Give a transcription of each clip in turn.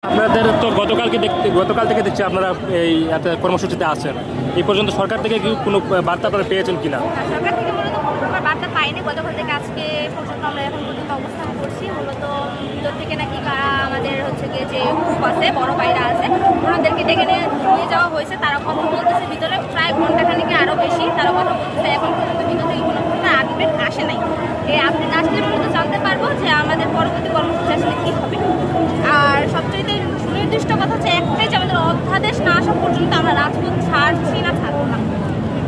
আপনাদের তো গতকাল থেকে দেখছি আপনারা এই একটা কর্মসূচিতে আছেন। এই পর্যন্ত সরকার থেকে কি কোনো বার্তা আপনারা পেয়েছেন কিনা? সরকার থেকে মূলত কোনো প্রকার বার্তা পাইনি। গতকাল থেকে আজকে পর্যন্ত আমরা এখন পর্যন্ত অবস্থান করছি। মূলত ভিতর থেকে নাকি আমাদের হচ্ছে গিয়ে যে গ্রুপ আছে, বড় ভাইরা আছে, ওনাদেরকে ডেকে নিয়ে যাওয়া হয়েছে। তারা কথা বলতেছে ভিতরে প্রায় ঘন্টাখানিকে আরও বেশি তারা কথা বলতেছে। এখন পর্যন্ত ভিতর থেকে কোনো প্রকার আপডেট আসে নাই। এই আপডেট আসলে মূলত জানতে পারবো যে আমাদের পরবর্তী কর্মসূচি আসলে কী হবে। আর সবচেয়ে সুনির্দিষ্ট কথা হচ্ছে একটাই, যে আমাদের অধ্যাদেশ না আসা পর্যন্ত আমরা রাজপথ ছাড়ছি না, থাকবো না।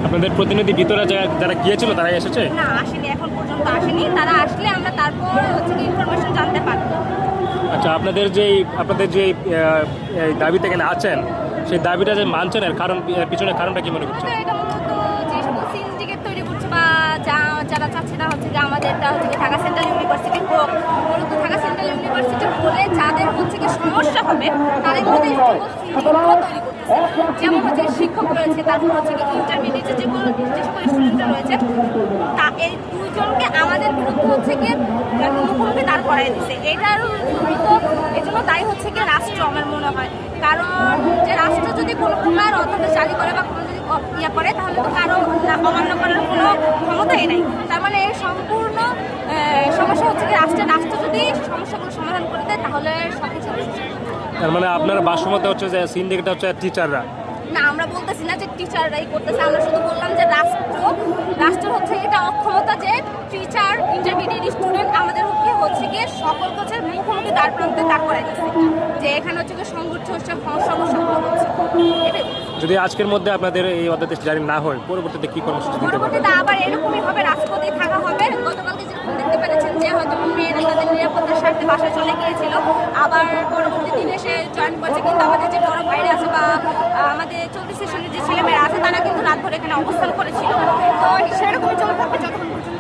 আপনাদের প্রতিনিধি ভিতরে যারা গিয়েছিল তারাই এসেছে? না, আসেনি, এখন পর্যন্ত আসেনি। তারা আসলে আমরা তারপর হচ্ছে কি ইনফরমেশন জানতে পারবো। আচ্ছা, আপনাদের যে এই দাবিতে এখানে আছেন, সেই দাবিটা যে মানছেন এর পিছনের কারণটা কি মনে করছেন? এটা মূলত যে সকল সিন্ডিকেট তৈরি করছে বা যারা চাচ্ছে না হচ্ছে যে আমাদেরটা হচ্ছে কি ঢাকা সেন্ট্রাল ইউনিভার্সিটি হোক, মূলত ঢাকা সেন্ট্রাল ইউনিভার্সিটি হলে যাদের হচ্ছে কি সমস্যা হবে তারাই মূলত এই সকল সিন্ডিকেটগুলো তৈরি করতেছে। যেমন হচ্ছে শিক্ষক রয়েছে, তারপর হচ্ছে কি ইন্টারমিডিয়েটে যে সকল স্টুডেন্টরা রয়েছে, তা এই দুইজনকে আমাদের বিরুদ্ধে হচ্ছে কি মুখোমুখি দাঁড় করাই দিচ্ছে। এটার মূলত এই জন্য দায়ী হচ্ছে কি রাষ্ট্র, আমার মনে হয়। কারণ যে রাষ্ট্র যদি কোনো প্রকার অধ্যাদেশ জারি করে বা কোনো যদি ইয়ে করে, তাহলে তো কারো অমান্য করার কোনো ক্ষমতাই নাই। তার মানে এই সম্পূর্ণ সমস্যা হচ্ছে কি রাষ্ট্র যদি সমস্যাগুলো সমাধান করে দেয় তাহলে সব কিছু। তার মানে আপনার ভাষ্যমতে হচ্ছে যে সিন্ডিকেটটা হচ্ছে টিচাররা? না, আমরা বলতেছি না যে টিচাররাই করতেছে। আমরা শুধু বললাম যে রাষ্ট্র হচ্ছে এটা অক্ষমতা, যে টিচার, ইন্টারমিডিয়েট স্টুডেন্ট আমাদের হচ্ছে গিয়ে সকল হচ্ছে মুখোমুখি দ্বার প্রান্তে দাঁড় করাই দিচ্ছে, যে এখানে হচ্ছে গিয়ে সংঘর্ষ হচ্ছে, সমস্যাগুলো হচ্ছে। এটাই। যদি আজকের মধ্যে আপনাদের এই অধ্যাদেশ জারি না হয়, পরবর্তীতে কি কর্মসূচি দিতে পারবেন? পরবর্তীতে আবার এরকমই হবে, রাজপথেই থাকা হবে। গতকালকে যেরকম দেখতে পেরেছেন যে হয়তো মেয়েরা তাদের নিরাপত্তার স্বার্থে বাসায় চলে গিয়েছিল, আবার পরবর্তী দিনে সে জয়েন করছে। কিন্তু আমাদের যে বড় ভাইরা আছে বা আমাদের চলতি সেশনের যে ছেলেমেয়েরা আছে, তারা কিন্তু রাত ভরে এখানে অবস্থান করেছিল। তো সেরকমই চলে থাকবে যতক্ষণ পর্যন্ত